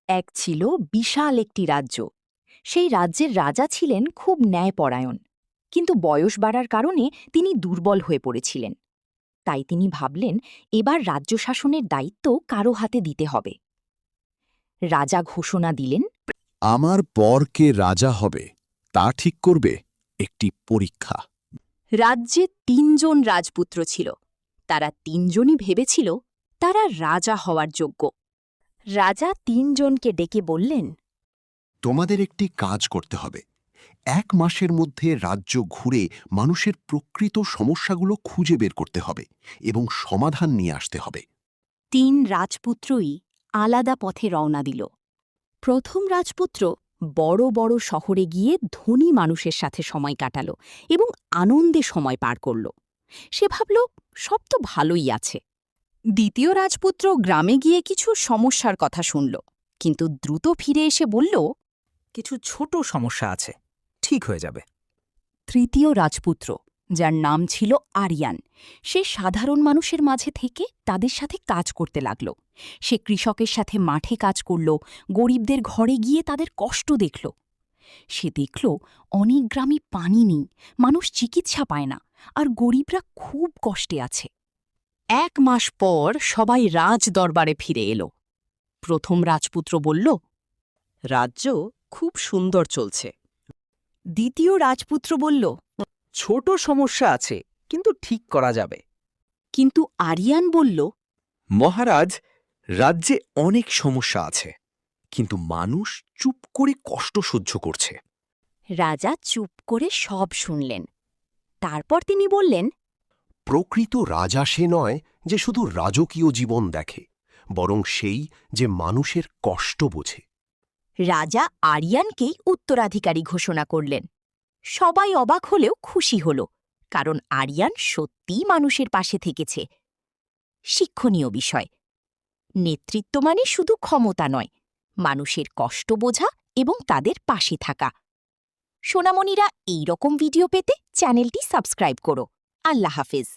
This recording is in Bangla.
এক ছিল বিশাল একটি রাজ্য। সেই রাজ্যের রাজা ছিলেন খুব ন্যায়পরায়ণ, কিন্তু বয়স বাড়ার কারণে তিনি দুর্বল হয়ে পড়েছিলেন। তাই তিনি ভাবলেন এবার রাজ্য শাসনের দায়িত্ব কারো হাতে দিতে হবে। রাজা ঘোষণা দিলেন, আমার পর কে রাজা হবে তা ঠিক করবে একটি পরীক্ষা। রাজ্যে ৩ জন রাজপুত্র ছিল। তারা ৩ জনই ভেবেছিল তারা রাজা হওয়ার যোগ্য। রাজা ৩ জনকে ডেকে বললেন, তোমাদের একটি কাজ করতে হবে। ১ মাসের মধ্যে রাজ্য ঘুরে মানুষের প্রকৃত সমস্যাগুলো খুঁজে বের করতে হবে এবং সমাধান নিয়ে আসতে হবে। ৩ রাজপুত্রই আলাদা পথে রওনা দিল। প্রথম রাজপুত্র বড় বড় শহরে গিয়ে ধনী মানুষের সাথে সময় কাটাল এবং আনন্দে সময় পার করল। সে ভাবল সব তো ভালোই আছে। দ্বিতীয় রাজপুত্র গ্রামে গিয়ে কিছু সমস্যার কথা শুনল, কিন্তু দ্রুত ফিরে এসে বলল, কিছু ছোট সমস্যা আছে, ঠিক হয়ে যাবে। তৃতীয় রাজপুত্র, যার নাম ছিল আরিয়ান, সে সাধারণ মানুষের মাঝে থেকে তাদের সাথে কাজ করতে লাগল। সে কৃষকের সাথে মাঠে কাজ করল, গরিবদের ঘরে গিয়ে তাদের কষ্ট দেখল। সে দেখল অনেক গ্রামে পানি নেই, মানুষ চিকিৎসা পায় না, আর গরিবরা খুব কষ্টে আছে। ১ মাস পর সবাই রাজ দরবারে ফিরে এলো। প্রথম রাজপুত্র বলল, রাজ্য খুব সুন্দর চলছে। দ্বিতীয় রাজপুত্র বলল, ছোট সমস্যা আছে, কিন্তু ঠিক করা যাবে। কিন্তু আরিয়ান বলল, মহারাজ, রাজ্যে অনেক সমস্যা আছে, কিন্তু মানুষ চুপ করে কষ্ট সহ্য করছে। রাজা চুপ করে সব শুনলেন। তারপর তিনি বললেন, প্রকৃত রাজা সে নয় যে শুধু রাজকীয় জীবন দেখে, বরং সেই যে মানুষের কষ্ট বোঝে। রাজা আরিয়ানকেই উত্তরাধিকারী ঘোষণা করলেন। সবাই অবাক হলেও খুশি হল, কারণ আরিয়ান সত্যিই মানুষের পাশে থেকেছে। শিক্ষণীয় বিষয়, নেতৃত্ব মানে শুধু ক্ষমতা নয়, মানুষের কষ্ট বোঝা এবং তাদের পাশে থাকা। সোনামণিরা, এই রকম ভিডিও পেতে চ্যানেলটি সাবস্ক্রাইব করো। আল্লাহ হাফেজ।